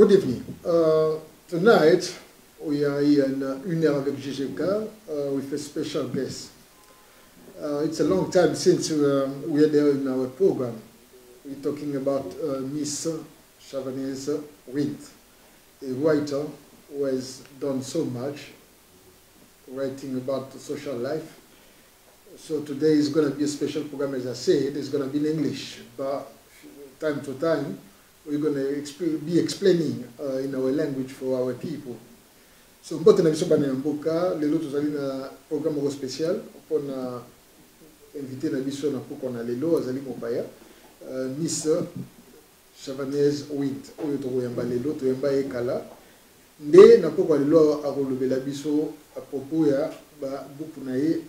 Good evening. Tonight we are here in Une heure avec JGK with a special guest. It's a long time since we are there in our program. We're talking about Miss Chavanese And, a writer who has done so much, writing about social life. So today is going to be a special program, as I said. It's going to be in English, but time to time we're going to be explaining in our language for our people. So mbote na biso bana mboka lelo tozali na programme spécial pona invité na biso na poko na lelo azali mopaya Miss Chavanese And oyo tokoyamba lelo toyamba ekala nde na poko lelo akolobela biso a propos ya ba buku na ye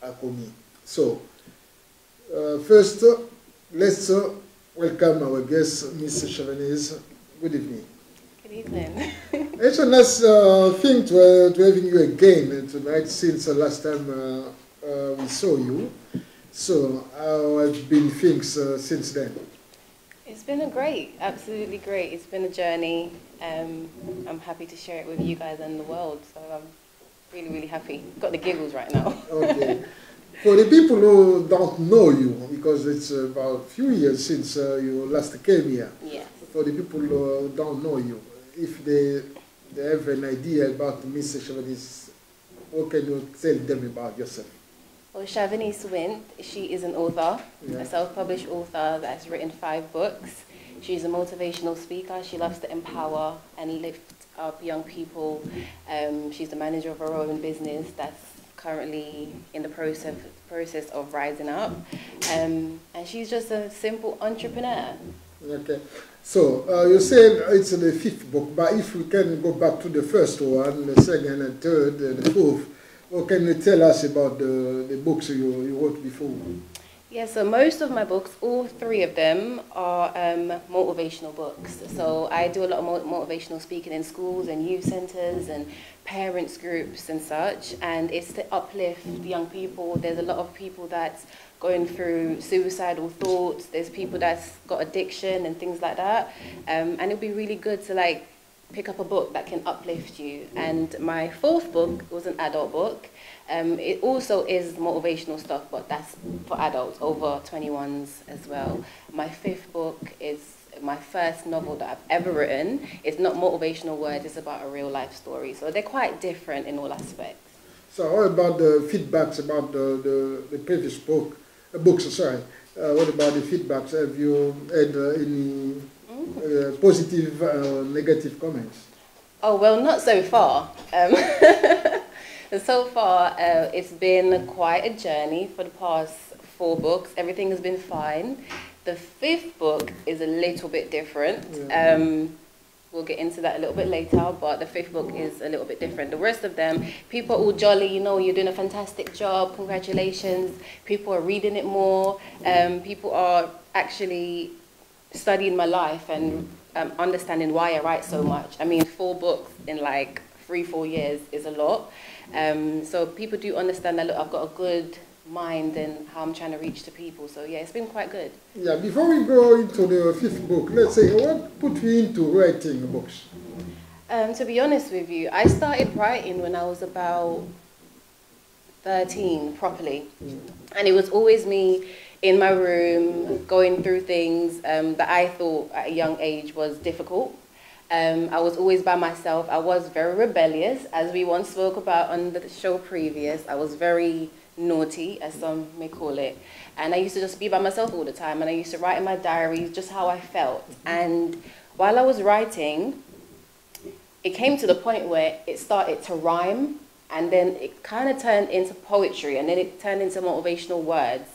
akomi. So first let's welcome our guest, Miss Chavanese. Good evening. Good evening. It's a nice thing to having you again tonight since the last time we saw you. So how have been things since then? It's been absolutely great. It's been a journey. I'm happy to share it with you guys and the world. So I'm really, really happy. Got the giggles right now. Okay. For the people who don't know you, because it's about a few years since you last came here. Yeah. For the people who don't know you, if they have an idea about Miss Chavanese, what can you tell them about yourself? Well, Chavanese And, she is an author, Yeah. a self-published author that's written 5 books. She's a motivational speaker. She loves to empower and lift up young people. She's the manager of her own business that's currently in the process of rising up. And she's just a simple entrepreneur. Okay. So you said it's the 5th book, but if we can go back to the first one, the second and third and the 4th, what can you tell us about the books you wrote before? Yeah, so most of my books, all 3 of them, are motivational books. So I do a lot of motivational speaking in schools and youth centres and parents groups and such, and it's to uplift young people. There's a lot of people that's going through suicidal thoughts. There's people that's got addiction and things like that, and it'd be really good to like pick up a book that can uplift you. And my 4th book was an adult book. It also is motivational stuff, but that's for adults, over 21s as well. My 5th book is my first novel that I've ever written. It's not motivational words, it's about a real life story. So they're quite different in all aspects. So what about the feedbacks about the previous books? Sorry. What about the feedbacks? Have you had any positive, negative comments? Oh, well, not so far. So far, it's been quite a journey for the past 4 books. Everything has been fine. The 5th book is a little bit different. Yeah. We'll get into that a little bit later, but the 5th book is a little bit different. The rest of them, people are all jolly, you know, you're doing a fantastic job, congratulations. People are reading it more. People are actually studying my life and understanding why I write so much. I mean, 4 books in like 3-4 years is a lot. So people do understand that, look, I've got a good mind and how I'm trying to reach to people. So yeah, it's been quite good. Yeah, before we go into the 5th book, let's say, what put you into writing books? To be honest with you, I started writing when I was about 13 properly. And it was always me in my room going through things that I thought at a young age was difficult. I was always by myself. I was very rebellious, as we once spoke about on the show previous. I was very naughty, as some may call it. And I used to just be by myself all the time. And I used to write in my diaries just how I felt. And while I was writing, it came to the point where it started to rhyme. And then it kind of turned into poetry. And then it turned into motivational words.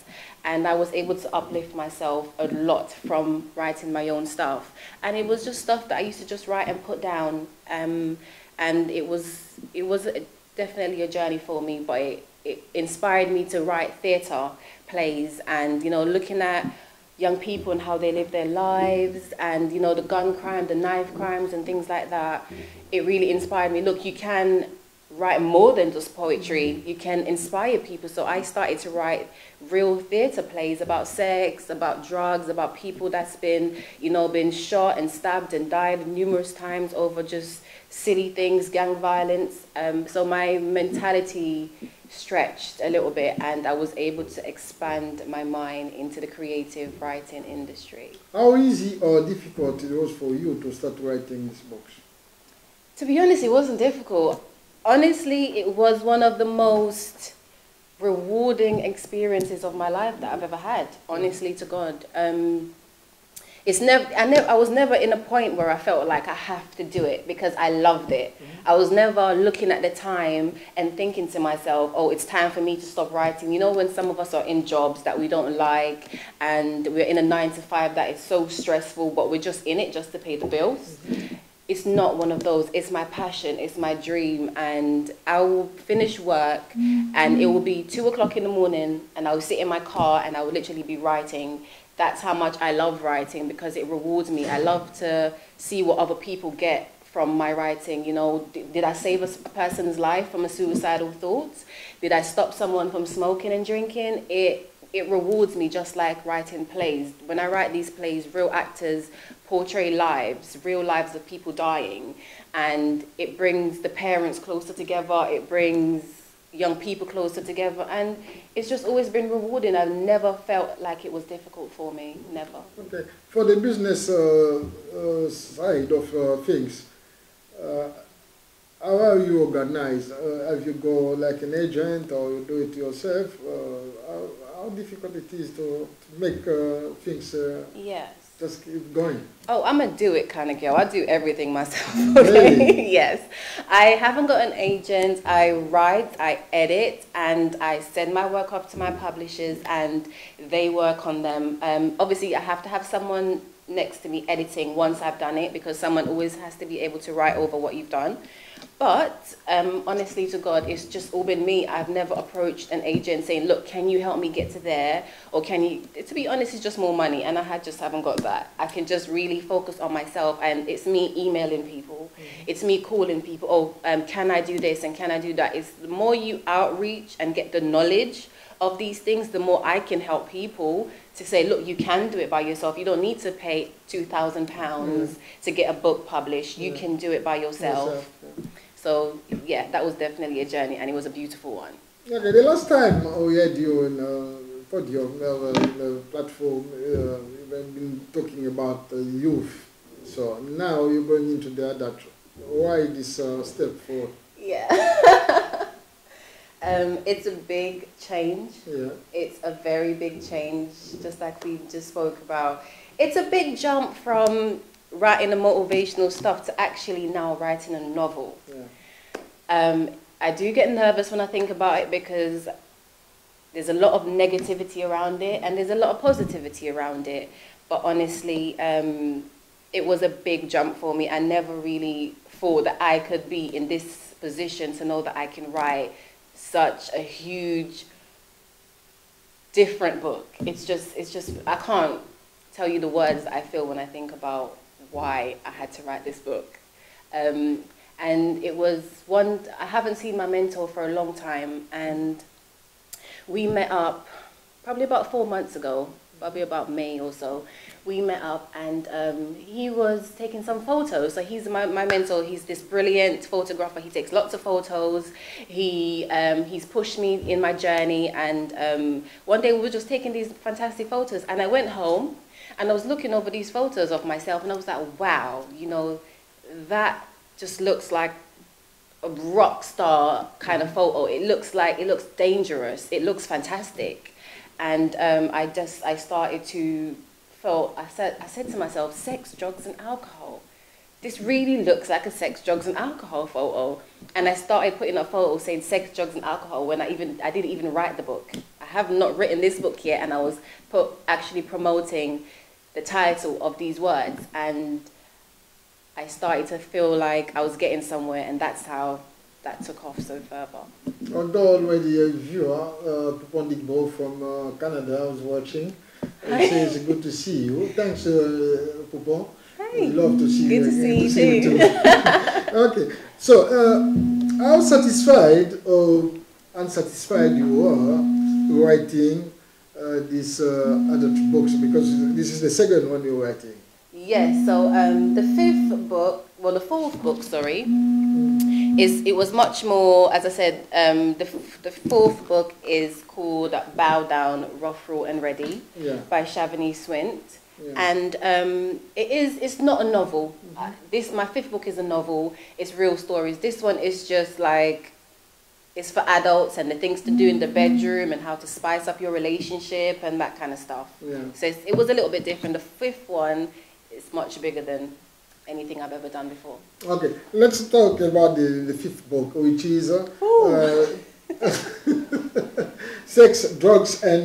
And I was able to uplift myself a lot from writing my own stuff. And it was just stuff that I used to just write and put down. And it was definitely a journey for me, but it inspired me to write theatre plays and, you know, looking at young people and how they live their lives and, you know, the gun crime, the knife crimes and things like that. It really inspired me. Look, you can write more than just poetry. You can inspire people. So I started to write real theatre plays about sex, about drugs, about people that's been, you know, been shot and stabbed and died numerous times over just silly things, gang violence. So my mentality stretched a little bit, and I was able to expand my mind into the creative writing industry. How easy or difficult it was for you to start writing these books? To be honest, it wasn't difficult. Honestly, it was one of the most rewarding experiences of my life that I've ever had, honestly to God. I was never in a point where I felt like I have to do it, because I loved it. I was never looking at the time and thinking to myself, oh, it's time for me to stop writing. You know, when some of us are in jobs that we don't like, and we're in a 9-to-5 that is so stressful, but we're just in it just to pay the bills. It's not one of those. It's my passion, it's my dream, and I will finish work and it will be 2 o'clock in the morning, and I will sit in my car and I will literally be writing. That's how much I love writing, because it rewards me. I love to see what other people get from my writing. You know, did I save a person's life from a suicidal thought? Did I stop someone from smoking and drinking? It rewards me, just like writing plays. When I write these plays, real actors portray lives, real lives of people dying, and it brings the parents closer together, it brings young people closer together, and it's just always been rewarding. I've never felt like it was difficult for me, never. Okay, for the business side of things, how are you organized? Have you go like an agent, or you do it yourself? How difficult it is to make things Yes. just keep going? Oh, I'm a do-it kind of girl. I do everything myself. Okay? Really? Yes. I haven't got an agent. I write, I edit, and I send my work off to my publishers, and they work on them. Obviously, I have to have someone next to me editing once I've done it, because someone always has to be able to write over what you've done. But honestly to God, it's just all been me. I've never approached an agent saying, look, can you help me get to there? Or can you, to be honest, it's just more money, and I just haven't got that. I can just really focus on myself, and it's me emailing people. It's me calling people, oh, can I do this and can I do that? It's the more you outreach and get the knowledge of these things, the more I can help people to say, look, you can do it by yourself. You don't need to pay £2,000 to get a book published. You can do it by yourself. So, yeah, that was definitely a journey, and it was a beautiful one. Okay, the last time we had you in podium, the platform, we've been talking about youth. So now you're going into the adult. Why this step forward? Yeah. It's a big change. Yeah. It's a very big change, just like we just spoke about. It's a big jump from writing the motivational stuff to actually now writing a novel. Yeah. I do get nervous when I think about it, because there's a lot of negativity around it and there's a lot of positivity around it. But honestly, it was a big jump for me. I never really thought that I could be in this position to know that I can write such a huge, different book. It's just, I can't tell you the words that I feel when I think about why I had to write this book. And it was one, I haven't seen my mentor for a long time, and we met up probably about 4 months ago, probably about May or so. We met up, and he was taking some photos. So he's my mentor. He's this brilliant photographer. He takes lots of photos. He's pushed me in my journey, and one day we were just taking these fantastic photos, and I went home and I was looking over these photos of myself, and I was like, wow, you know, that just looks like a rock star kind of photo. It looks dangerous. It looks fantastic. And I started to feel, I said to myself, sex, drugs and alcohol. This really looks like a sex, drugs and alcohol photo. And I started putting up photos saying sex, drugs and alcohol when I didn't even write the book. I have not written this book yet, and I was actually promoting the title of these words. And I started to feel like I was getting somewhere, and that's how that took off so further. Although already a viewer, Poupon from Canada, was watching. It says good to see you. Thanks, Poupon. Hey. We love to see you. Good to see you too. Okay, so how satisfied or unsatisfied you are writing these adult books, because this is the second one you're writing. Yes, so the fourth book, sorry, it was much more, as I said, the fourth book is called Bow Down, Rough, Raw and Ready by Chavanese and Her Books. And it's not a novel. My fifth book is a novel. It's real stories. This one is just like, it's for adults and the things to do in the bedroom and how to spice up your relationship and that kind of stuff. So it was a little bit different. The fifth one is much bigger than anything I've ever done before. Okay, let's talk about the fifth book, which is Sex, Drugs and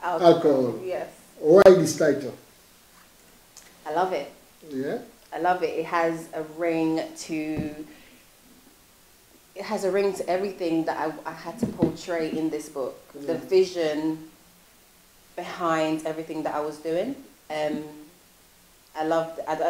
Alcohol. Yes. Why this title? I love it. Yeah? I love it. It has a ring to everything that I had to portray in this book. The vision behind everything that I was doing. I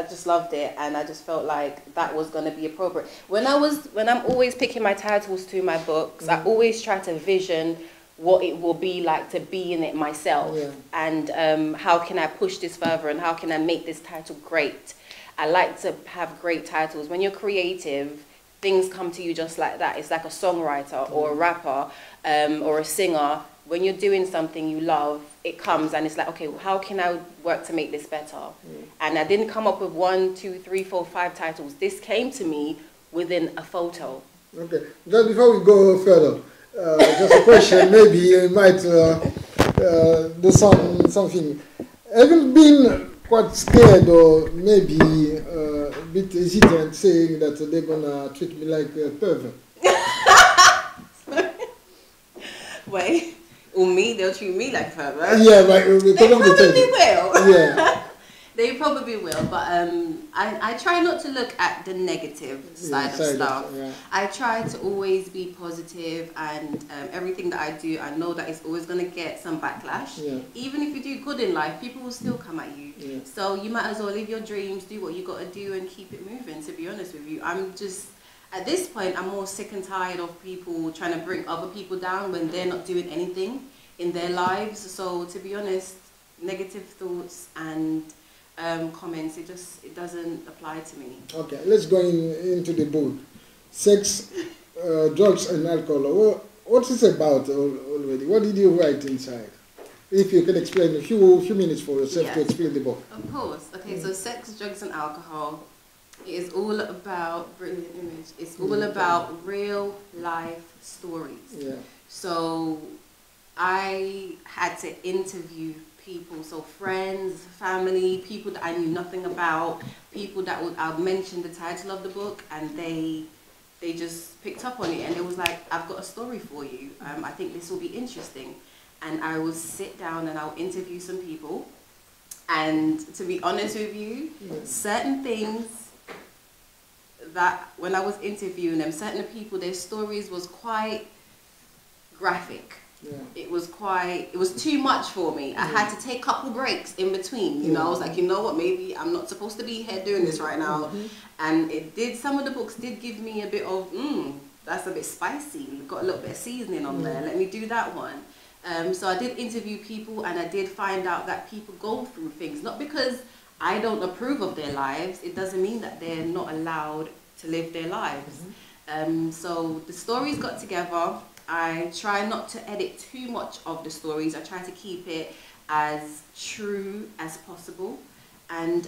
just loved it, and I just felt like that was going to be appropriate. When I'm always picking my titles to my books, I always try to vision what it will be like to be in it myself, and how can I push this further, and how can I make this title great. I like to have great titles. When you're creative, things come to you just like that. It's like a songwriter or a rapper or a singer. When you're doing something you love, it comes and it's like, okay, how can I work to make this better? And I didn't come up with 1, 2, 3, 4, 5 titles. This came to me within a photo. Okay, just before we go further, just a question, maybe you might do something. Have you been quite scared or maybe a bit hesitant saying that they're gonna treat me like a pervert? Wait, or me? They'll treat me like a pervert? Yeah, but they probably will. Yeah. They probably will, but I try not to look at the negative side of stuff. I try to always be positive, and everything that I do, I know that it's always going to get some backlash. Even if you do good in life, people will still come at you. So you might as well live your dreams, do what you got to do, and keep it moving, to be honest with you. I'm just, at this point, I'm more sick and tired of people trying to bring other people down when they're not doing anything in their lives. So to be honest, negative thoughts and comments, it doesn't apply to me. Okay, let's go into the book. Sex, Drugs and Alcohol. What is it about already? What did you write inside? If you can explain a few minutes for yourself to explain the book. Of course. Okay, so Sex, Drugs and Alcohol is all about, brilliant image, it's all about real life stories. So I had to interview people, so friends, family, people that I knew nothing about, people that I'd mention the title of the book, and they just picked up on it, and it was like, I've got a story for you. I think this will be interesting. And I will sit down and I'll interview some people, and to be honest with you, certain things that when I was interviewing them, certain people, their stories was quite graphic. It was too much for me. I had to take a couple breaks in between. You know, I was like, you know what, maybe I'm not supposed to be here doing this right now. And some of the books did give me a bit of, that's a bit spicy. You've got a little bit of seasoning on there. Let me do that one. So I did interview people, and I did find out that people go through things. Not because I don't approve of their lives, it doesn't mean that they're not allowed to live their lives. So the stories got together. I try not to edit too much of the stories. I try to keep it as true as possible. And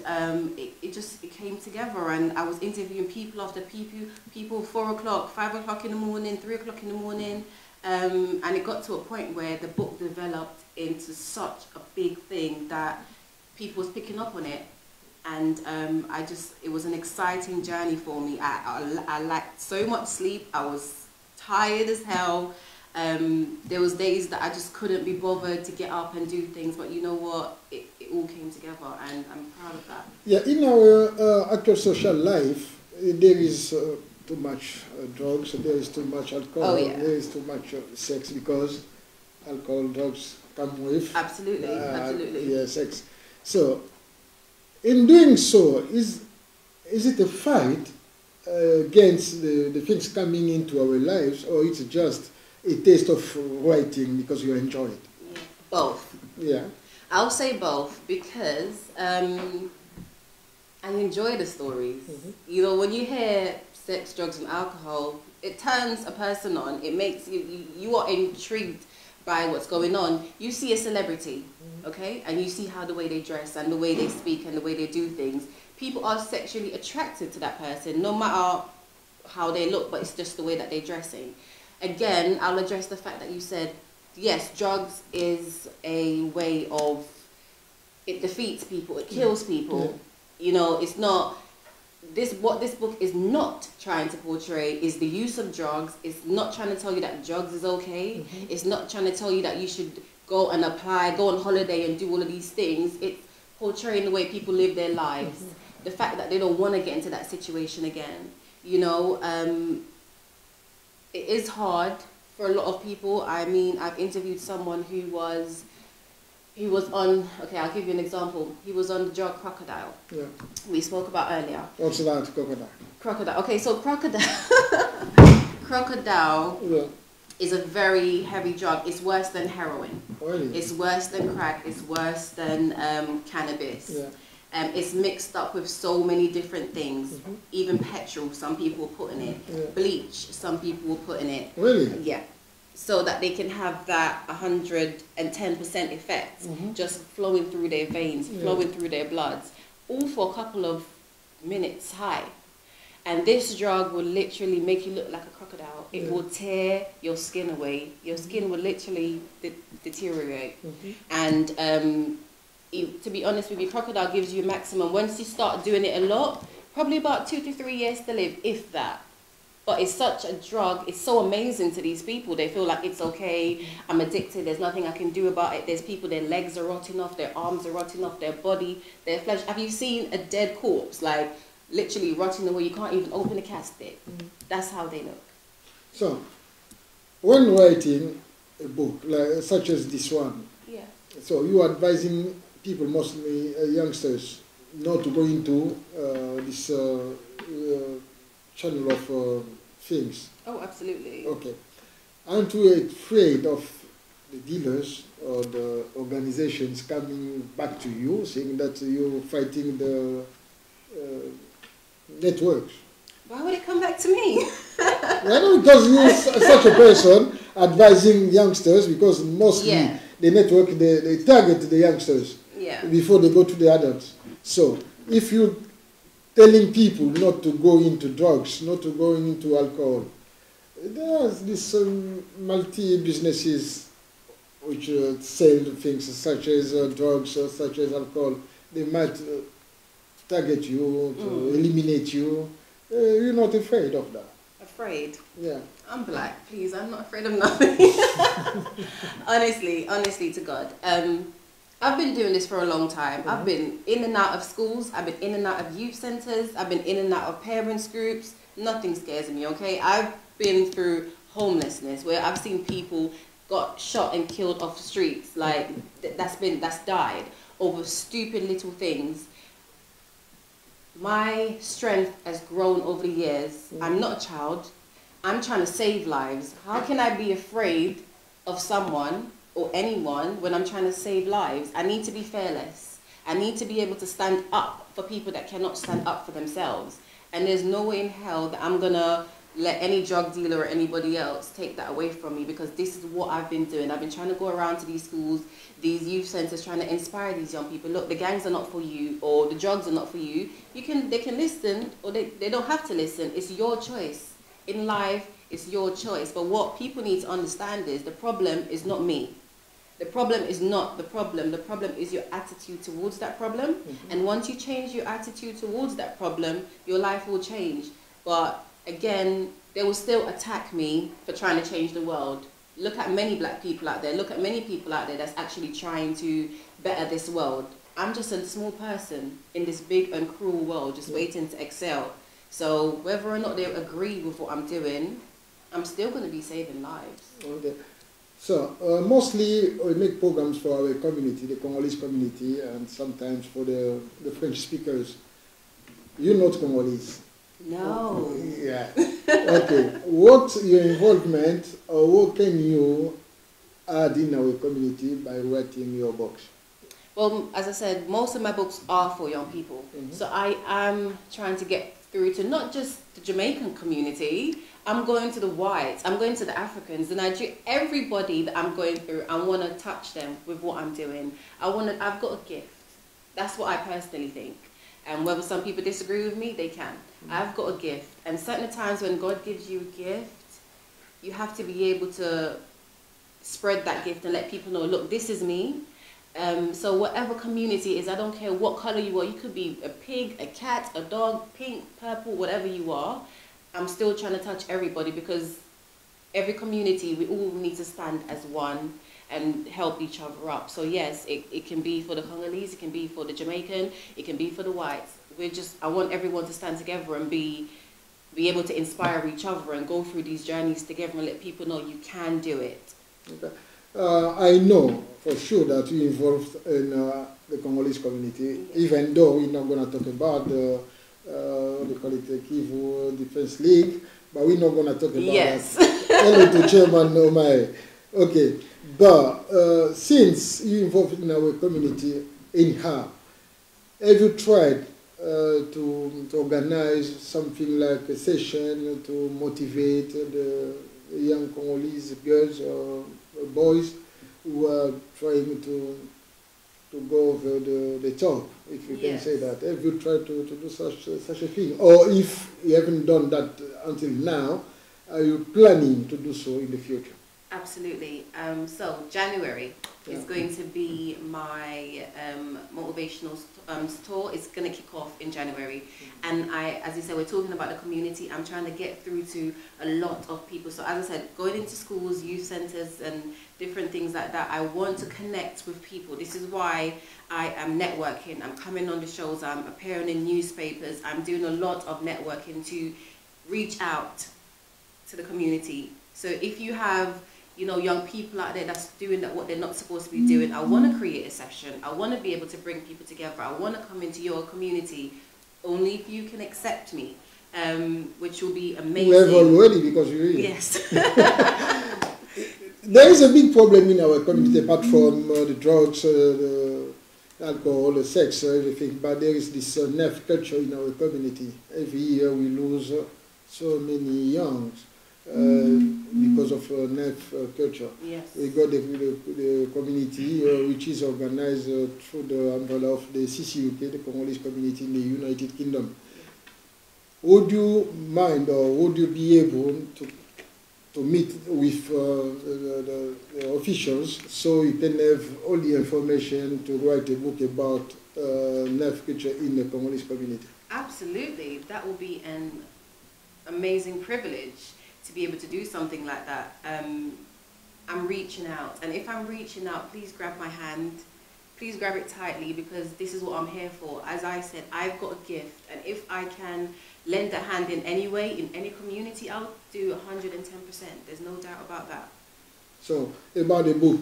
it came together, and I was interviewing people after people 4 o'clock, 5 o'clock in the morning, 3 o'clock in the morning. And it got to a point where the book developed into such a big thing that people was picking up on it. And it was an exciting journey for me. I lacked so much sleep. I was tired as hell. There was days that I just couldn't be bothered to get up and do things, but you know what? It all came together, and I'm proud of that. Yeah, in our actual social life, there is too much drugs, there is too much alcohol, there is too much sex, because alcohol, drugs come with absolutely sex. So in doing so, is it a fight against the things coming into our lives, or it's just a taste of writing because you enjoy it? Yeah. Both. Yeah. I'll say both because I enjoy the stories. You know, when you hear sex, drugs and alcohol, it turns a person on. It makes you are intrigued by what's going on. You see a celebrity, okay, and you see how the way they dress and the way they speak and the way they do things. People are sexually attracted to that person, no matter how they look, but it's just the way that they're dressing. Again, I'll address the fact that you said, yes, drugs is a way of, it defeats people, it kills people. You know, it's not, what this book is not trying to portray is the use of drugs. It's not trying to tell you that drugs is okay. It's not trying to tell you that you should go and apply, go on holiday and do all of these things. It's portraying the way people live their lives. The fact that they don't want to get into that situation again. You know, it is hard for a lot of people. I mean, I've interviewed someone who was on, okay, I'll give you an example. He was on the drug Crocodile. Yeah. We spoke about earlier. What's that, Crocodile? Crocodile. Okay, so Crocodile, Crocodile is a very heavy drug. It's worse than heroin. Really? It's worse than crack. It's worse than cannabis. Yeah. It's mixed up with so many different things. Even petrol, some people will put in it. Bleach, some people will put in it. Really? Yeah. So that they can have that 110% effect just flowing through their veins, flowing through their bloods, all for a couple of minutes high. And this drug will literally make you look like a crocodile. It will tear your skin away. Your skin will literally deteriorate. And to be honest with you, Crocodile gives you a maximum. Once you start doing it a lot, probably about 2 to 3 years to live, if that. But it's such a drug, it's so amazing to these people. They feel like it's okay, I'm addicted, there's nothing I can do about it. There's people, their legs are rotting off, their arms are rotting off, their body, their flesh. Have you seen a dead corpse, like literally rotting away? You can't even open a casket. That's how they look. So, when writing a book, like, such as this one, so you are advising people, mostly youngsters, not to go into this channel of things. Oh, absolutely. Okay. Aren't you afraid of the dealers or the organizations coming back to you, saying that you're fighting the networks? Why would it come back to me? Well, because you're such a person advising youngsters, because mostly the network, they target the youngsters before they go to the adults. So if you telling people not to go into drugs, not to go into alcohol, there's these multi-businesses which sell things such as drugs, such as alcohol. They might target you, to eliminate you. You're not afraid of that? Afraid? Yeah. I'm black, please. I'm not afraid of nothing. honestly to God. I've been doing this for a long time. I've been in and out of schools. I've been in and out of youth centers. I've been in and out of parents groups. Nothing scares me, okay? I've been through homelessness where I've seen people got shot and killed off the streets. Like, that's died over stupid little things. My strength has grown over the years. I'm not a child. I'm trying to save lives. How can I be afraid of someone or anyone when I'm trying to save lives? I need to be fearless. I need to be able to stand up for people that cannot stand up for themselves. And there's no way in hell that I'm gonna let any drug dealer or anybody else take that away from me, because this is what I've been doing. I've been trying to go around to these schools, these youth centers, trying to inspire these young people. Look, the gangs are not for you, or the drugs are not for you. They can listen, or they don't have to listen. It's your choice. In life, it's your choice. But what people need to understand is the problem is not me. The problem is not the problem. The problem is your attitude towards that problem. And once you change your attitude towards that problem, your life will change. But again, they will still attack me for trying to change the world. Look at many black people out there. Look at many people out there that's actually trying to better this world. I'm just a small person in this big and cruel world, just waiting to excel. So whether or not they agree with what I'm doing, I'm still going to be saving lives. Okay. So, mostly we make programs for our community, the Congolese community, and sometimes for the French speakers. You're not Congolese. No. Yeah. Okay. What's your involvement, or what can you add in our community by writing your books? Well, as I said, most of my books are for young people. So I am trying to get through to not just the Jamaican community. I'm going to the whites, I'm going to the Africans, the Nigerians, everybody that I'm going through. I want to touch them with what I'm doing. I've got a gift. That's what I personally think. And whether some people disagree with me, they can. I've got a gift. And certain times when God gives you a gift, you have to be able to spread that gift and let people know, look, this is me. So whatever community it is, I don't care what color you are. You could be a pig, a cat, a dog, pink, purple, whatever you are. I'm still trying to touch everybody, because every community, we all need to stand as one and help each other up. So yes, it can be for the Congolese, it can be for the Jamaican, it can be for the whites. I want everyone to stand together and be able to inspire each other and go through these journeys together and let people know you can do it. Okay. I know for sure that you're involved in the Congolese community, even though we're not going to talk about the they call it the Kivu Defense League, but we're not going to talk about that. Hello to Chairman Omai. Okay, but since you're involved in our community in her, have you tried to organize something like a session to motivate the young Congolese girls or boys who are trying to go over the top, if you can say that? Have you tried to do such a thing? Or if you haven't done that until now, are you planning to do so in the future? Absolutely. So January is going to be my motivational tour. It's going to kick off in January. And as you said, we're talking about the community. I'm trying to get through to a lot of people. So as I said, going into schools, youth centers and different things like that, I want to connect with people. This is why I am networking. I'm coming on the shows. I'm appearing in newspapers. I'm doing a lot of networking to reach out to the community. So if you have young people out there that's doing what they're not supposed to be doing, I want to create a session. I want to be able to bring people together. I want to come into your community only if you can accept me, which will be amazing. We have already, because you're here. Yes. There is a big problem in our community, apart from the drugs, the alcohol, the sex, everything, but there is this neuf culture in our community. Every year we lose so many youngs. Because of neuf culture. Yes. We got the community which is organized through the umbrella of the CCUK, the Congolese community in the United Kingdom. Would you mind, or would you be able to meet with the officials so you can have all the information to write a book about neuf culture in the Congolese community? Absolutely. That will be an amazing privilege to be able to do something like that. I'm reaching out, and if I'm reaching out, please grab my hand, please grab it tightly, because this is what I'm here for. As I said, I've got a gift, and if I can lend a hand in any way, in any community, I'll do 110%. There's no doubt about that. So, about the book,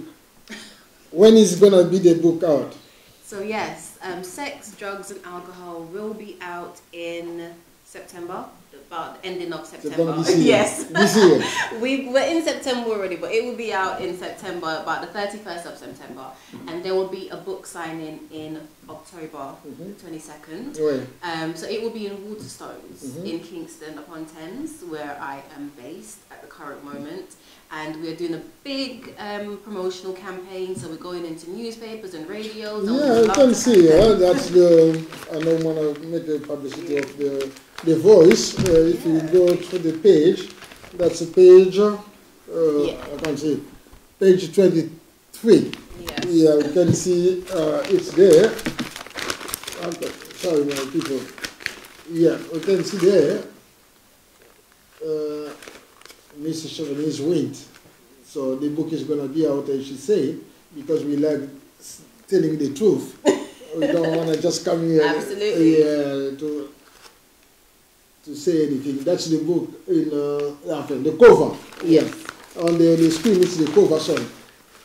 when is gonna be the book out? So yes, Sex, Drugs and Alcohol will be out in September, about the ending of September. Yes. This year. We're in September already, but it will be out in September, about the 31st of September. And there will be a book signing in October 22nd. Right. So it will be in Waterstones in Kingston upon Thames, where I am based at the current moment. And we're doing a big promotional campaign, so we're going into newspapers and radios. Yeah, I can see. That's the. I don't want to make a publicity of the Voice. If you go to the page, that's a page. I can see page 23. Yes. Yeah, you can see it's there. Sorry, my people. Yeah, we can see there. Mrs. Chavanese went. So the book is going to be out, as she said, because we like telling the truth. We don't want to just come here to say anything. That's the book in the cover. Yeah. On the screen is the cover, sorry.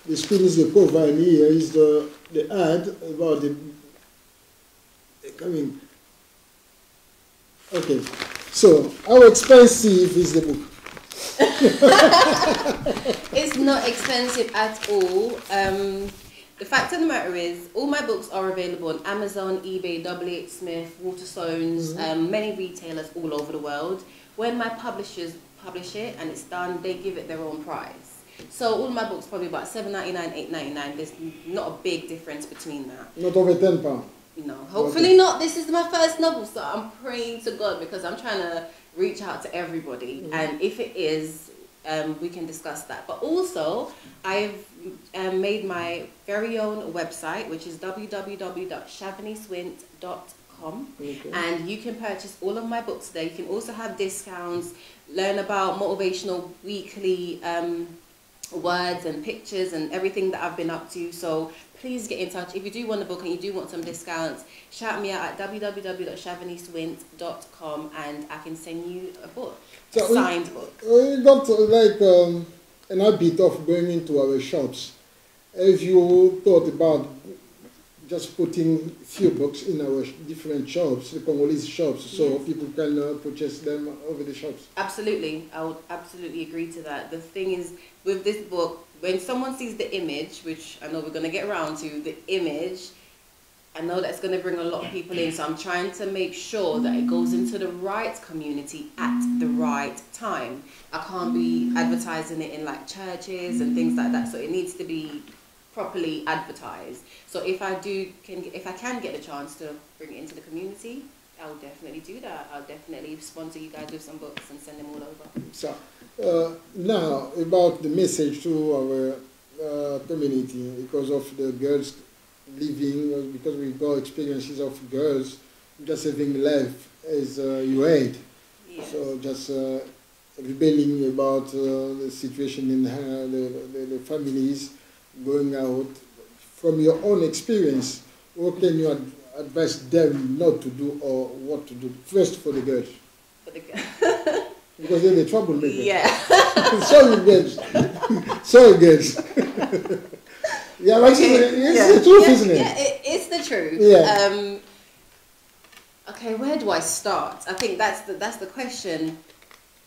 The screen is the cover, and here is the ad about the coming. Okay. So, how expensive is the book? It's not expensive at all. The fact of the matter is, all my books are available on Amazon, eBay, W.H. Smith, Waterstones, many retailers all over the world. When my publishers publish it and it's done, they give it their own price. So all my books probably about $7.99, $8.99. There's not a big difference between that. Not over £10. No, hopefully not. This is my first novel, so I'm praying to God because I'm trying to reach out to everybody. And if it is, we can discuss that. But also, I've made my very own website, which is www.chavanesewint.com. And you can purchase all of my books there. You can also have discounts, learn about motivational weekly words and pictures and everything that I've been up to. So please get in touch. If you do want a book and you do want some discounts, shout me out at www.chavanesewint.com and I can send you a book, a signed book. We got like an habit of going into our shops. Have you thought about just putting few books in our different shops, the Congolese shops, so people can purchase them over the shops? Absolutely. I would absolutely agree to that. The thing is, with this book, when someone sees the image, which I know we're going to get around to, the image, I know that's going to bring a lot of people in, so I'm trying to make sure that it goes into the right community at the right time. I can't be advertising it in like churches and things like that, so it needs to be properly advertised. So if I can get a chance to bring it into the community, I'll definitely do that. I'll definitely sponsor you guys with some books and send them all over. So now about the message to our community, because of the girls living, because we've got experiences of girls just having life as you had. Yes. So just rebelling about the situation in the families, going out. From your own experience, what can you advise them not to do or what to do? First for the girls. For the girls. Because they're the troublemakers. Yeah. Sorry girls. Sorry girls. Yeah, like it's the truth, isn't it? Yeah, it's the truth. Yeah. Okay, where do I start? I think that's the question.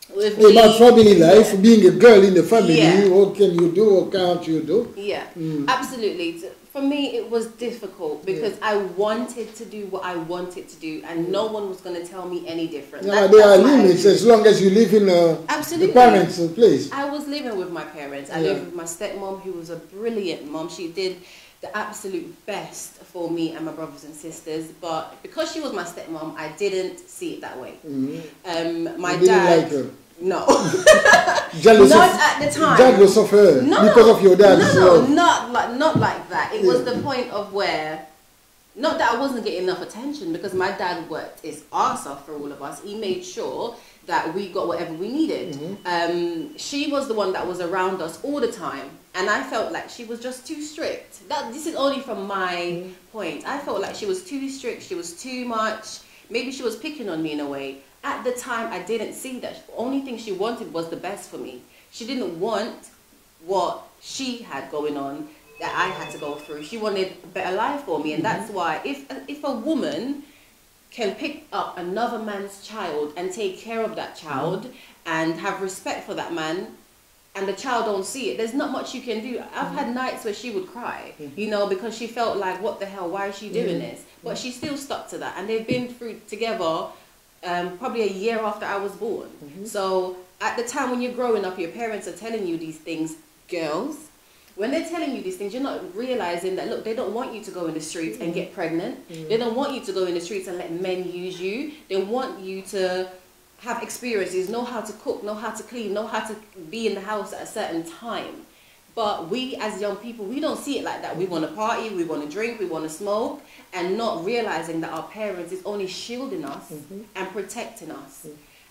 About family life, being a girl in the family, what can you do or can't you do? Yeah, absolutely. For me, it was difficult because I wanted to do what I wanted to do and no one was going to tell me any different. Yeah, there are limits as long as you live in the parents' place. I was living with my parents. I lived with my stepmom, who was a brilliant mom. She did the absolute best for me and my brothers and sisters, but because she was my stepmom, I didn't see it that way. My dad... Like her. No. Jealous not at the time. Jealous of her because of your dad. No, not like that. It was the point of where, not that I wasn't getting enough attention, because my dad worked his arse off for all of us. He made sure that we got whatever we needed. She was the one that was around us all the time, and I felt like she was just too strict. This is only from my point. I felt like she was too strict. She was too much. Maybe she was picking on me in a way. At the time, I didn't see that. The only thing she wanted was the best for me. She didn't want what she had going on that I had to go through. She wanted a better life for me. And that's why if a woman can pick up another man's child and take care of that child and have respect for that man, and the child don't see it, there's not much you can do. I've had nights where she would cry, you know, because she felt like, what the hell, why is she doing this? But she still stuck to that. And they've been through together probably a year after I was born. So at the time when you're growing up, your parents are telling you these things, girls. When they're telling you these things, you're not realizing that, look, they don't want you to go in the streets and get pregnant. They don't want you to go in the streets and let men use you. They want you to have experiences, know how to cook, know how to clean, know how to be in the house at a certain time. But we as young people, we don't see it like that. We want to party, we want to drink, we want to smoke, and not realizing that our parents is only shielding us and protecting us.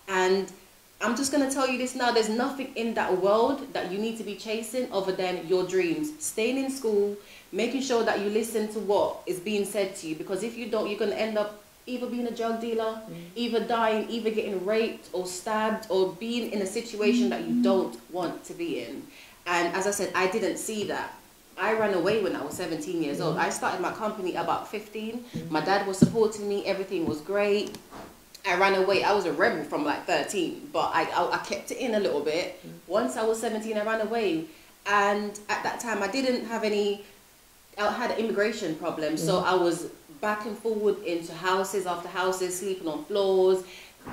And I'm just going to tell you this now, there's nothing in that world that you need to be chasing other than your dreams. Staying in school, making sure that you listen to what is being said to you, because if you don't, you're going to end up either being a drug dealer, either dying, either getting raped or stabbed, or being in a situation that you don't want to be in. And as I said, I didn't see that. I ran away when I was 17 years old. I started my company about 15. My dad was supporting me. Everything was great. I ran away. I was a rebel from like 13, but I kept it in a little bit. Once I was 17, I ran away. And at that time, I didn't have any, I had an immigration problem. So I was back and forward into houses after houses, sleeping on floors,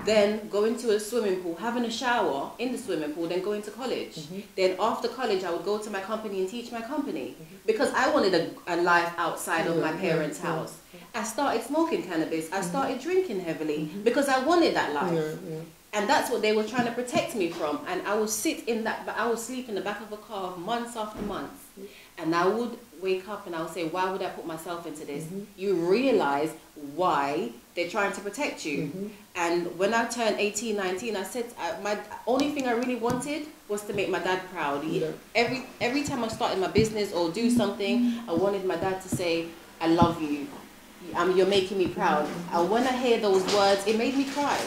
then going to a swimming pool, having a shower in the swimming pool, then going to college. Then after college, I would go to my company and teach my company because I wanted a life outside of my parents' house. I started smoking cannabis. I started drinking heavily because I wanted that life. And that's what they were trying to protect me from. And I would sit in that, I would sleep in the back of a car months after months. And I would wake up and I would say, why would I put myself into this? You realize why they're trying to protect you. And when I turned 18, 19, I said, my only thing I really wanted was to make my dad proud. Every time I started my business or do something, I wanted my dad to say, I love you. You're making me proud. And when I hear those words, it made me cry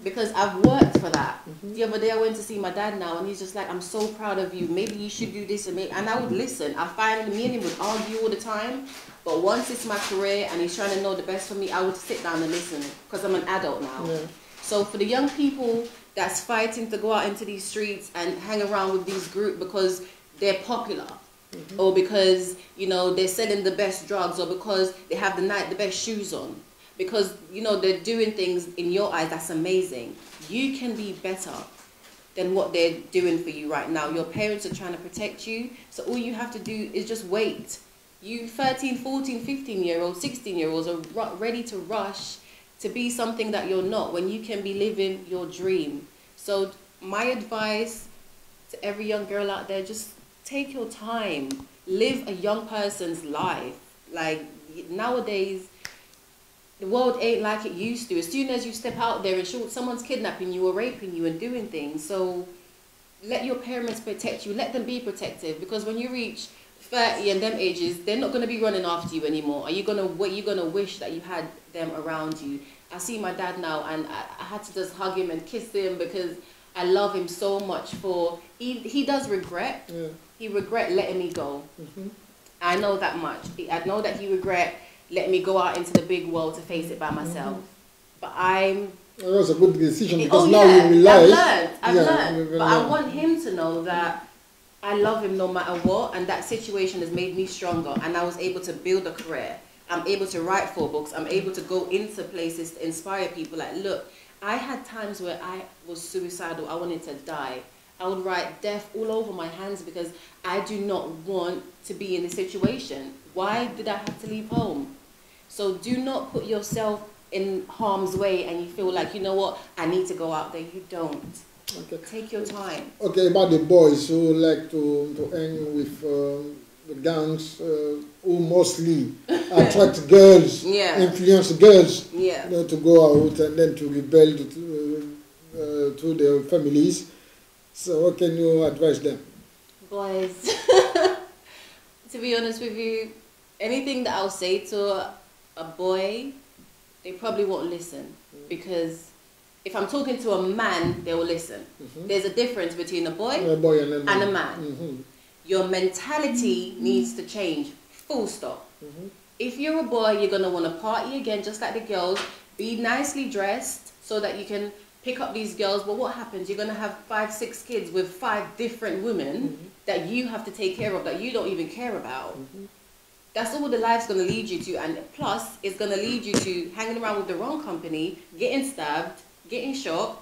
because I've worked for that. The other day I went to see my dad now and he's just like, I'm so proud of you. Maybe you should do this. And I would listen. I find me and him would argue all the time. But once it's my career and he's trying to know the best for me, I would sit down and listen because I'm an adult now. So for the young people that's fighting to go out into these streets and hang around with these groups because they're popular, or because, you know, they're selling the best drugs, or because they have the best shoes on, because, you know, they're doing things in your eyes that's amazing. You can be better than what they're doing for you right now. Your parents are trying to protect you, so all you have to do is just wait. You 13, 14, 15-year-olds, 16-year-olds are ready to rush to be something that you're not when you can be living your dream. So my advice to every young girl out there, just take your time, live a young person's life. Like nowadays, the world ain't like it used to. As soon as you step out there and someone's kidnapping you or raping you and doing things. So let your parents protect you. Let them be protective, because when you reach 30 and them ages, they're not going to be running after you anymore. Are you gonna wish that you had them around you? I see my dad now, and I had to just hug him and kiss him because I love him so much. For he does regret. He regret letting me go. I know that much. I know that he regret letting me go out into the big world to face it by myself. But it was a good decision because now you realize. I've learned. But I want him to know that I love him no matter what, and that situation has made me stronger, and I was able to build a career. I'm able to write 4 books. I'm able to go into places to inspire people. Like, look, I had times where I was suicidal. I wanted to die. I would write death all over my hands because I do not want to be in this situation. Why did I have to leave home? So do not put yourself in harm's way and you feel like, you know what, I need to go out there. You don't. Okay. Take your time. Okay, about the boys who like to hang with the gangs, who mostly attract girls, influence girls, you know, to go out and then to rebel to their families. So what can you advise them? Boys, to be honest with you, anything that I'll say to a boy, they probably won't listen, because if I'm talking to a man, they will listen. There's a difference between a boy and a man. Your mentality needs to change, full stop. If you're a boy, you're going to want to party again, just like the girls, be nicely dressed so that you can pick up these girls. But what happens? You're going to have 5, 6 kids with 5 different women that you have to take care of, that you don't even care about. That's all the life's going to lead you to. And plus, it's going to lead you to hanging around with the wrong company, getting stabbed, getting shot.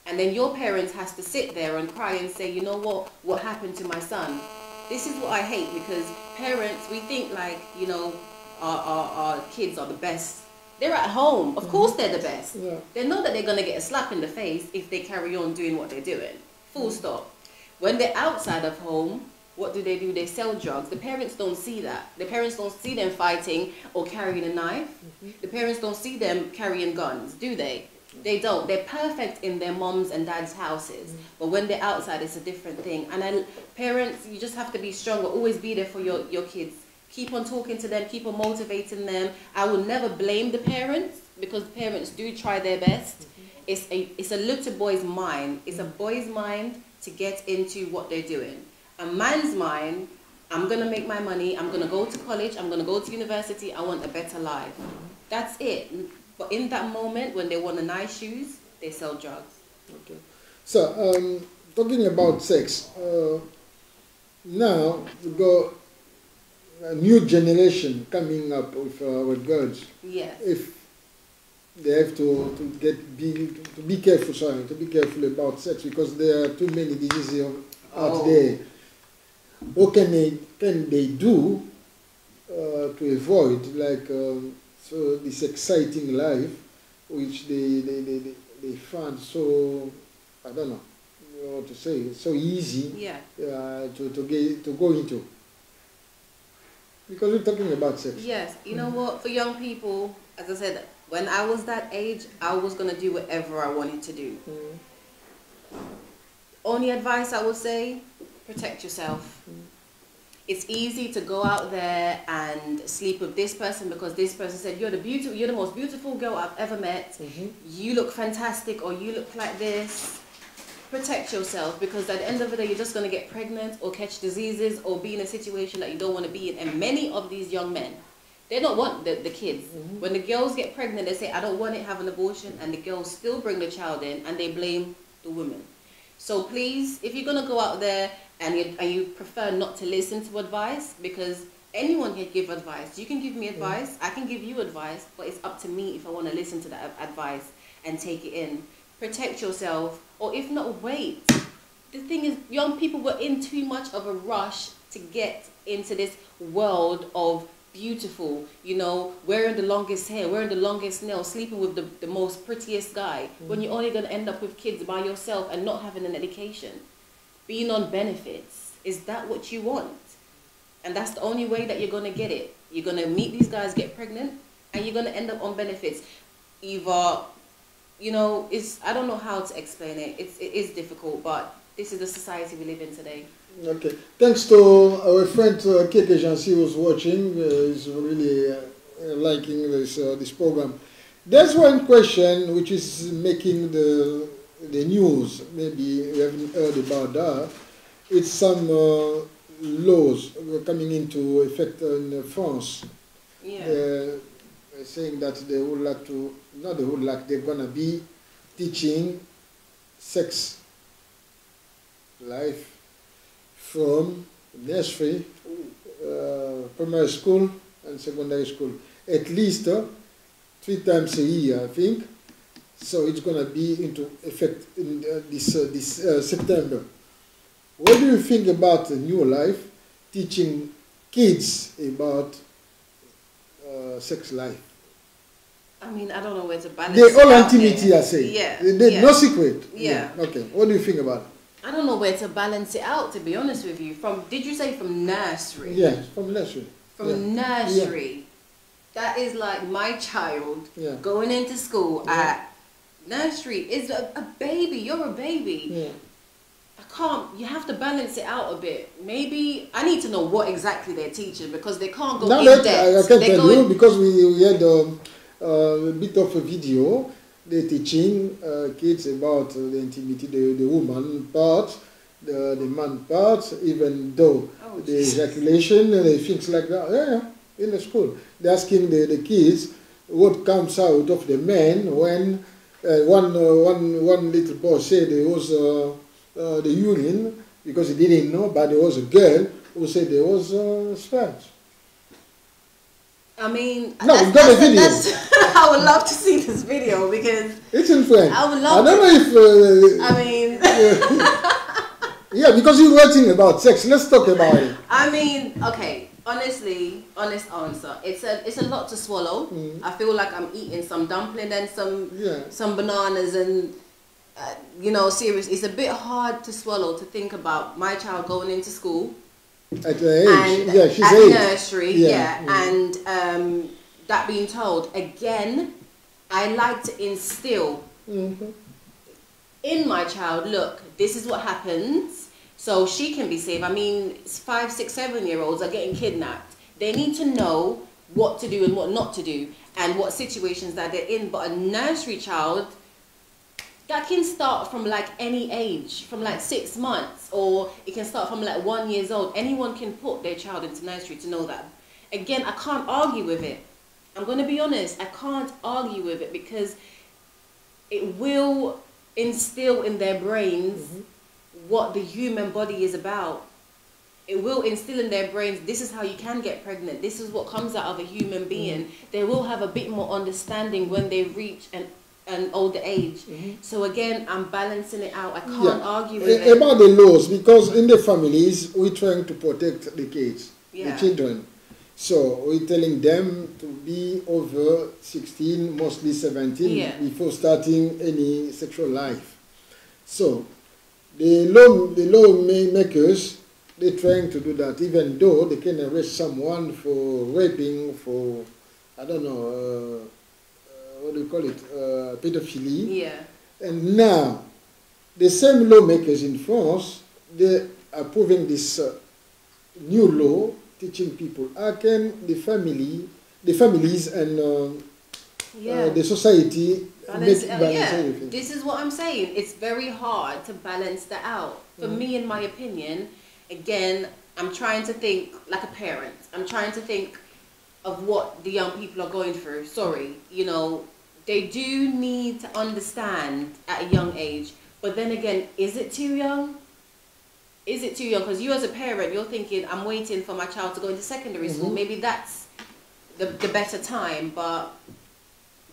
And then your parents has to sit there and cry and say, you know what happened to my son? This is what I hate, because parents, we think like, you know, our kids are the best. They're at home. Of course they're the best. They know that they're going to get a slap in the face if they carry on doing what they're doing. Full stop. When they're outside of home, what do? They sell drugs. The parents don't see that. The parents don't see them fighting or carrying a knife. The parents don't see them carrying guns, do they? They don't. They're perfect in their moms and dads' houses. But when they're outside, it's a different thing. And parents, you just have to be stronger. Always be there for your kids. Keep on talking to them. Keep on motivating them. I will never blame the parents, because the parents do try their best. It's a little boy's mind. It's a boy's mind to get into what they're doing. A man's mind, I'm going to make my money. I'm going to go to college. I'm going to go to university. I want a better life. That's it. But in that moment, when they want a nice shoes, they sell drugs. Okay. So, talking about sex, now we got a new generation coming up with girls. Yes. If they have to be careful, sorry, to be careful about sex, because there are too many diseases out there. What can they do to avoid, like, so this exciting life, which they find so, I don't know what to say, so easy, yeah, to go into? Because we're talking about sex. Yes, you know what? For young people, as I said, when I was that age, I was gonna do whatever I wanted to do. Only advice I would say: protect yourself. It's easy to go out there and sleep with this person because this person said you're the most beautiful girl I've ever met. You look fantastic, or you look like this. Protect yourself, because at the end of the day, you're just going to get pregnant or catch diseases or be in a situation that you don't want to be in. And many of these young men, they don't want the kids. When the girls get pregnant, they say, I don't want it, have an abortion, and the girls still bring the child in and they blame the women. So please, if you're going to go out there and you prefer not to listen to advice, because anyone can give advice. You can give me advice, I can give you advice, but it's up to me if I want to listen to that advice and take it in. Protect yourself, or if not, wait. The thing is, young people were in too much of a rush to get into this world of beautiful, you know, wearing the longest hair, wearing the longest nails, sleeping with the most prettiest guy, when you're only going to end up with kids by yourself and not having an education, being on benefits. Is that what you want? And that's the only way that you're going to get it. You're going to meet these guys, get pregnant, and you're going to end up on benefits. Either, you know, I don't know how to explain it. It is difficult, but this is the society we live in today. Okay. Thanks to our friend Keke Jansi, who's watching, is really liking this program. There's one question which is making the news. Maybe you haven't heard about that. It's some laws coming into effect in France. Yeah. Saying that they would like to, not they would like, they're going to be teaching sex life from nursery, primary school and secondary school, at least 3 times a year, I think. So it's going to be into effect in this September. What do you think about the new life, teaching kids about sex life? I mean, I don't know where to balance They're all out intimity, there. I say. Yeah. They're no secret. Yeah. Okay. What do you think about it? I don't know where to balance it out, to be honest with you. Did you say from nursery? Yes, from nursery. From nursery. Yeah. That is like my child going into school at nursery. Is a baby. You're a baby. Yeah. You have to balance it out a bit. Maybe I need to know what exactly they're teaching, because they can't go in depth. I can tell you, because we had a bit of a video. They're teaching kids about the intimity, the woman part, the man part, even though the ejaculation and things like that. Yeah, in the school. They're asking the kids what comes out of the man when one little boy said it was the urine, because he didn't know, but there was a girl who said there was sperm. I mean, no, we've got a video. I would love to see this video, because it's in French. I would love. I don't know if. I mean. Yeah, because you're writing about sex. Let's talk about it. I mean, okay. Honest answer. It's a lot to swallow. I feel like I'm eating some dumpling and some bananas and. You know, seriously, it's a bit hard to swallow to think about my child going into school at age, yeah, she's at 8. Nursery, and that being told. Again, I like to instill in my child, look, this is what happens, so she can be safe. I mean, 5, 6, 7-year-olds are getting kidnapped. They need to know what to do and what not to do, and what situations that they're in. But a nursery child, that can start from like any age, from like 6 months, or it can start from like 1 year old. Anyone can put their child into nursery to know that. Again, I can't argue with it. I'm going to be honest, I can't argue with it, because it will instill in their brains what the human body is about. It will instill in their brains, this is how you can get pregnant. This is what comes out of a human being. They will have a bit more understanding when they reach an older age. So again, I'm balancing it out. I can't argue with it. About the laws, because in the families, we're trying to protect the kids, the children. So we're telling them to be over 16, mostly 17, before starting any sexual life. So the lawmakers, they're trying to do that, even though they can arrest someone for raping, for, I don't know, what do you call it, pedophilia. Yeah. And now, the same lawmakers in France, they are approving this new law, teaching people how can the families and the society balance everything. This is what I'm saying. It's very hard to balance that out. For me, in my opinion, again, I'm trying to think like a parent. I'm trying to think of what the young people are going through. Sorry, you know, they do need to understand at a young age. But then again, is it too young? Is it too young? Because you as a parent, you're thinking, I'm waiting for my child to go into secondary school. Maybe that's the better time. But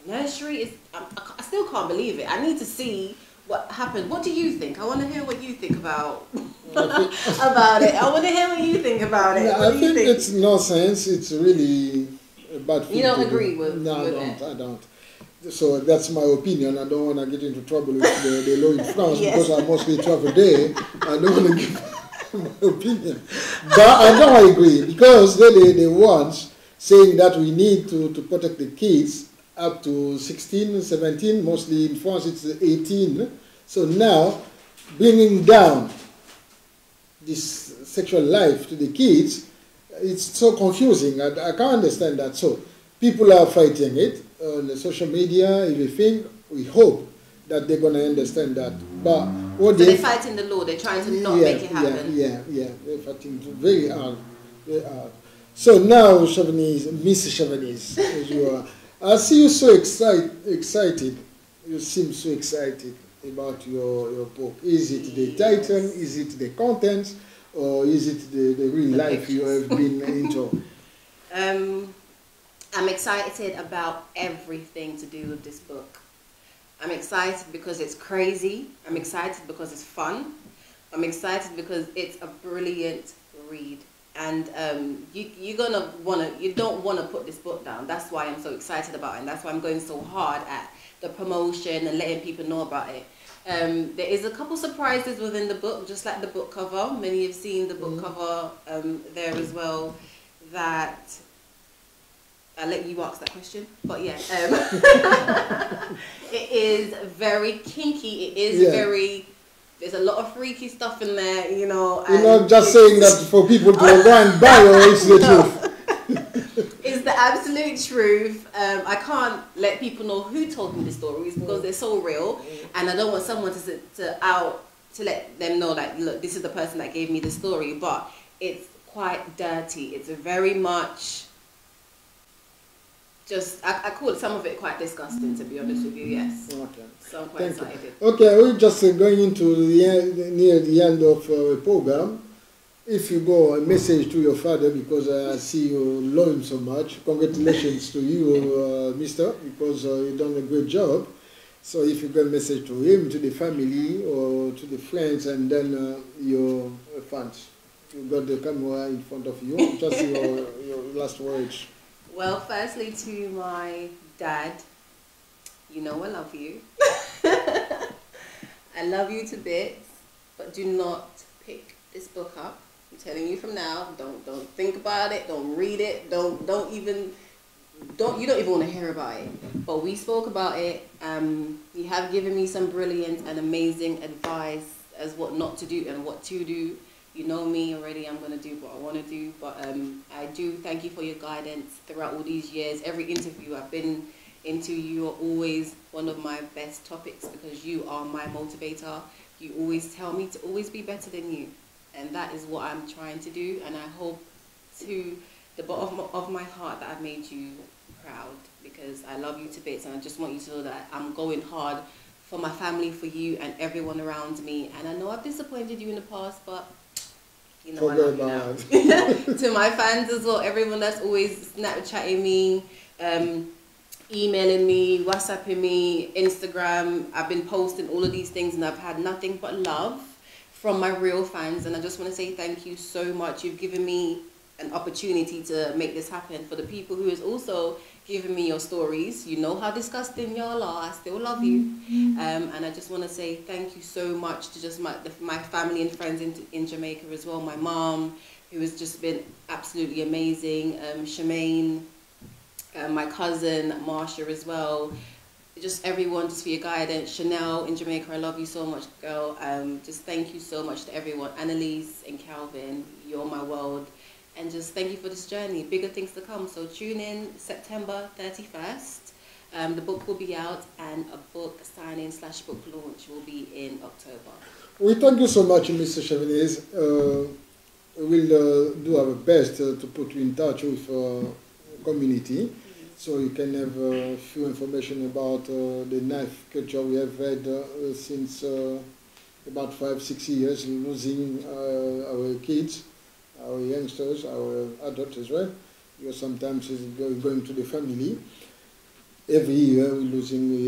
nursery is, I still can't believe it. I need to see what happened. What do you think? I want to hear what you think about about it. I want to hear what you think about it. I think it's nonsense. It's really a bad thing. You don't agree with No, it? I don't. So that's my opinion. I don't want to get into trouble with the law in France because I mostly travel there. I don't want to give my opinion. But I don't agree, because they're the ones saying that we need to protect the kids up to 16, 17, mostly in France it's 18. So now, bringing down this sexual life to the kids, it's so confusing. I can't understand that. So people are fighting it on the social media, everything. We hope that they're going to understand that. But what so they're fighting the law. They're trying to not make it happen. Yeah. They're fighting very hard, very hard. So now, Miss Chavanese, as you are, I see you so excited. You seem so excited about your book. Is it the title? Is it the content? Or is it the real life you have been into? I'm excited about everything to do with this book. I'm excited because it's crazy. I'm excited because it's fun. I'm excited because it's a brilliant read. And you don't want to put this book down. That's why I'm so excited about it. And that's why I'm going so hard at the promotion and letting people know about it. There is a couple surprises within the book, just like the book cover. Many have seen the book cover there as well. That I'll let you ask that question, but yeah, it is very kinky. It is very. There's a lot of freaky stuff in there, you know. You're not just saying that for people to go and buy, or it's the truth. It's the absolute truth. I can't let people know who told me the stories because they're so real, and I don't want someone to let them know that, look, this is the person that gave me the story. But it's quite dirty. It's very much. Just, I call some of it quite disgusting, to be honest with you, yes. Okay. So I'm quite excited. Okay, we're just going into near the end of our program. If you go a message to your father, because I see you learn so much, congratulations to you, mister, because you've done a great job. So if you got a message to him, to the family, or to the friends, and then your fans. You got the camera in front of you, just your last words. Well, firstly, to my dad, you know I love you. I love you to bits, but do not pick this book up. I'm telling you from now. Don't think about it. Don't read it. You don't even want to hear about it. But we spoke about it. You have given me some brilliant and amazing advice as what not to do and what to do. You know me already, I'm going to do what I want to do, but I do thank you for your guidance throughout all these years. Every interview I've been into, you are always one of my best topics because you are my motivator. You always tell me to always be better than you, and that is what I'm trying to do, and I hope to the bottom of my heart that I've made you proud, because I love you to bits, and I just want you to know that I'm going hard for my family, for you, and everyone around me. And I know I've disappointed you in the past, but you know I love you now. To my fans as well, everyone that's always Snapchatting me, emailing me, WhatsApping me, Instagram. I've been posting all of these things, and I've had nothing but love from my real fans, and I just want to say thank you so much. You've given me an opportunity to make this happen. For the people who has also given me your stories, you know how disgusting y'all are, I still love you. And I just want to say thank you so much to just my family and friends in Jamaica as well. My mom, who has just been absolutely amazing, Shemaine, my cousin Marsha as well, just everyone, just for your guidance. Chanel in Jamaica, I love you so much, girl. Just thank you so much to everyone. Annalise and Calvin, you're my world. And just thank you for this journey. Bigger things to come. So tune in September 31st. The book will be out, and a book signing/book launch will be in October. We thank you so much, Mr. Chavanese. We'll do our best to put you in touch with community, so you can have a few information about the knife culture we have had since about 5-6 years, losing our kids, our youngsters, our adults as well, because sometimes it's going to the family. Every year we're losing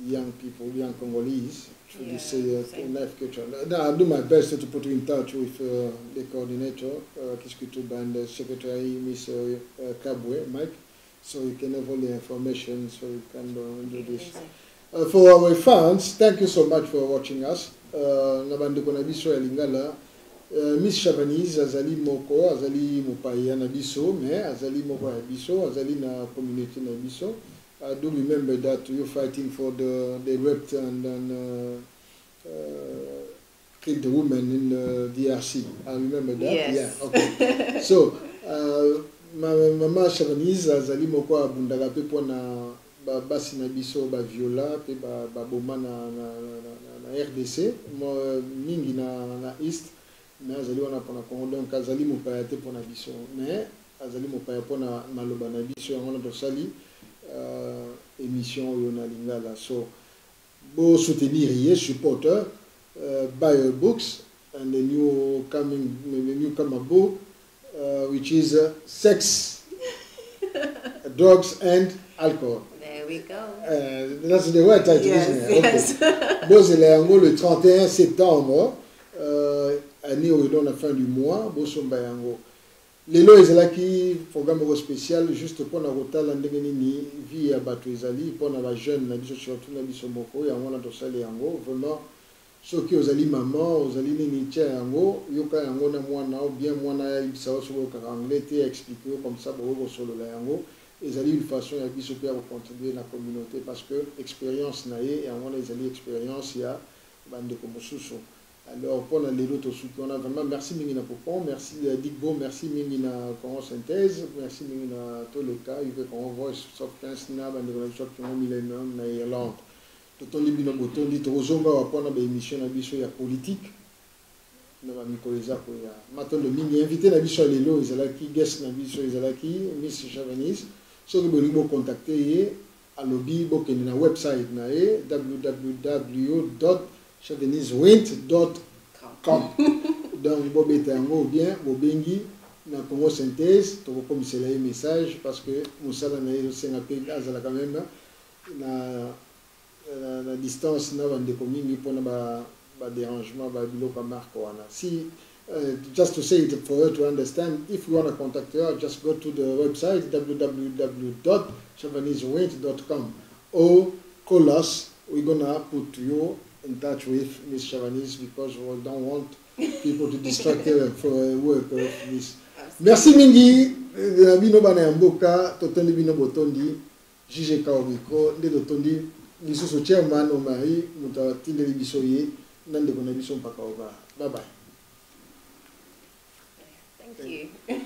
young people, young Congolese, through this knife culture. Now I'll do my best to put you in touch with the coordinator, Kiskutub, and the secretary, Miss Kabwe, Mike, so you can have all the information, so you can do this. For our fans, thank you so much for watching us. Miss Chavanese azali moko, azali mopaya na biso, mais azali moko ya biso, azali na community na biso. I do remember that you're fighting for the raped and killed women in the DRC. I remember that. Yes. Yeah. Okay. So, Mama Chavanese azali moko abundaka pe pona basi na biso ba viola pe ba boma na RDC, mingi na East. Mais azali wana pona Congo, donc azali mopaya te pona biso, mais azali mopaya pona maloba na biso yango na tosali émission oyo na lingala. So bo soutenir ye supporter, buy her books, and the newcomer book, which is Sex, Drugs and Alcohol. There we go. That's the right title, isn't it? Yes. Okay. Bo zele yango le 31 septembre. Année où on a fin du mois, Bosomba yango. Lelo ezalaki programme spécial juste pour na rotala ndenge nini vie ya bato ezali pour na ba jeune na biso surtout na biso moko yango na tosali yango vraiment soki ozali maman ozali nini tia yango yoka yango na mwana ou bien mwana ya bisa solo ka anglais te expliquer comme ça bo solo la yango ezali une façon ya biso pour contribuer na communauté parce que expérience na ye yango na ezali expérience ya bande comme susu. Alors, pour les autres on a vraiment merci Mingina Popon, merci Digbo, merci Mingina Congo Synthèse, merci Mingina tous les cas, il veut qu'on voit sur 15 nab and the shop qui ont millennium na Irlande. Tout on dit bino boton dit tozonga wa pona ba émission na biso ya politique. Na ba mikoleza ko ya. Maintenant le mingi invité na biso lelo ezalaki guest na biso ezalaki Miss Chavanese. So que vous contacter ye à lobby bokende na website na e www.chavanesewint.com. Donc, bobeta yango bien, bobengi na Congo Synthèse, to commisser les messages parce que musala na yo senga pe azala quand même na distance na bande komingi pona ba dérangement ba biloko marque wana. Si just to say it for her to understand, if you want to contact her, just go to the website www.chavanesewint.com or call us. We're gonna put you in touch with Miss Chavanese because we don't want people to distract her for work of this. Merci mingi, bino bana yamboka, totondi bino botondi, JG Kaoriko, nde totondi, lisusu chairman o mari, mutatinde biso ye, nande kona biso mpaka oba. Bye bye. Thank you.